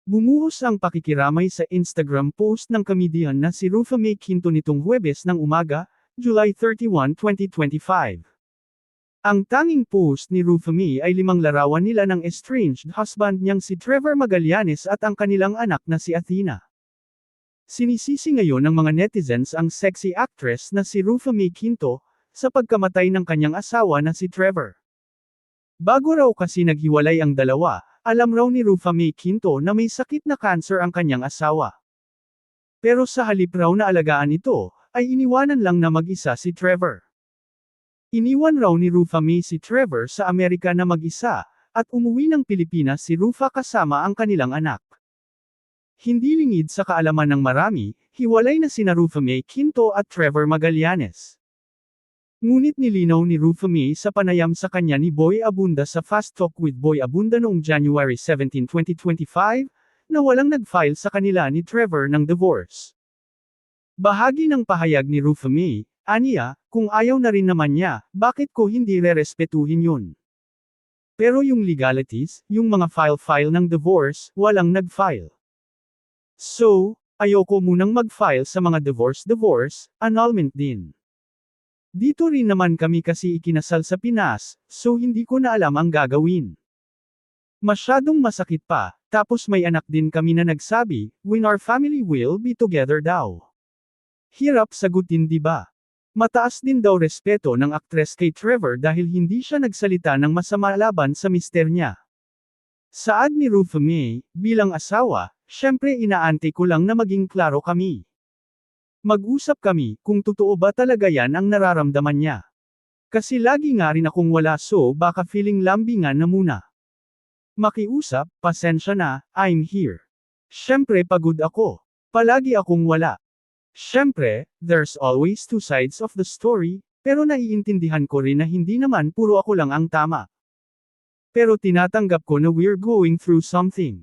Bumuhos ang pakikiramay sa Instagram post ng komedyan na si Rufa May Quinto nitong Huwebes ng umaga, July 31, 2025. Ang tanging post ni Rufa May ay 5 larawan nila ng estranged husband niyang si Trevor Magallanes at ang kanilang anak na si Athena. Sinisisi ngayon ng mga netizens ang sexy actress na si Rufa May Quinto, sa pagkamatay ng kanyang asawa na si Trevor. Bago raw kasi naghiwalay ang dalawa, alam raw ni Rufa May Quinto na may sakit na cancer ang kanyang asawa. Pero sa halip raw na alagaan ito, ay iniwanan lang na mag-isa si Trevor. Iniwan raw ni Rufa May si Trevor sa Amerika na mag-isa, at umuwi ng Pilipinas si Rufa kasama ang kanilang anak. Hindi lingid sa kaalaman ng marami, hiwalay na sina Rufa May Quinto at Trevor Magallanes. Ngunit nilinaw ni Rufa May sa panayam sa kanya ni Boy Abunda sa Fast Talk with Boy Abunda noong January 17, 2025, na walang nag-file sa kanila ni Trevor ng divorce. Bahagi ng pahayag ni Rufa May, aniya, kung ayaw na rin naman niya, bakit ko hindi rerespetuhin yun? Pero yung legalities, yung mga file ng divorce, walang nag-file. So, ayoko munang mag-file sa mga divorce, annulment din. Dito rin naman kami kasi ikinasal sa Pinas, so hindi ko na alam ang gagawin. Masyadong masakit pa, tapos may anak din kami na nagsabi, when our family will be together daw. Hirap sagutin, di ba? Mataas din daw respeto ng aktres kay Trevor dahil hindi siya nagsalita ng masama laban sa mister niya. Saad ni Rufa May, bilang asawa, syempre inaantay ko lang na maging klaro kami. Mag-usap kami kung totoo ba talaga yan ang nararamdaman niya. Kasi lagi nga rin akong wala, so baka feeling lambingan na muna. Makiusap, pasensya na, I'm here. Syempre pagod ako. Palagi akong wala. Syempre, there's always two sides of the story, pero naiintindihan ko rin na hindi naman puro ako lang ang tama. Pero tinatanggap ko na we're going through something.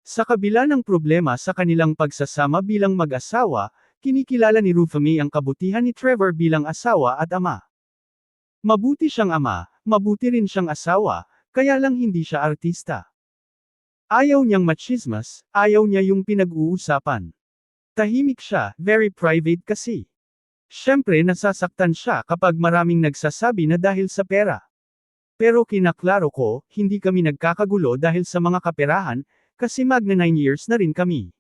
Sa kabila ng problema sa kanilang pagsasama bilang mag-asawa, kinikilala ni Rufa May ang kabutihan ni Trevor bilang asawa at ama. Mabuti siyang ama, mabuti rin siyang asawa, kaya lang hindi siya artista. Ayaw niyang machismas, ayaw niya yung pinag-uusapan. Tahimik siya, very private kasi. Syempre nasasaktan siya kapag maraming nagsasabi na dahil sa pera. Pero kinaklaro ko, hindi kami nagkakagulo dahil sa mga kaperahan, kasi magna 9 years na rin kami.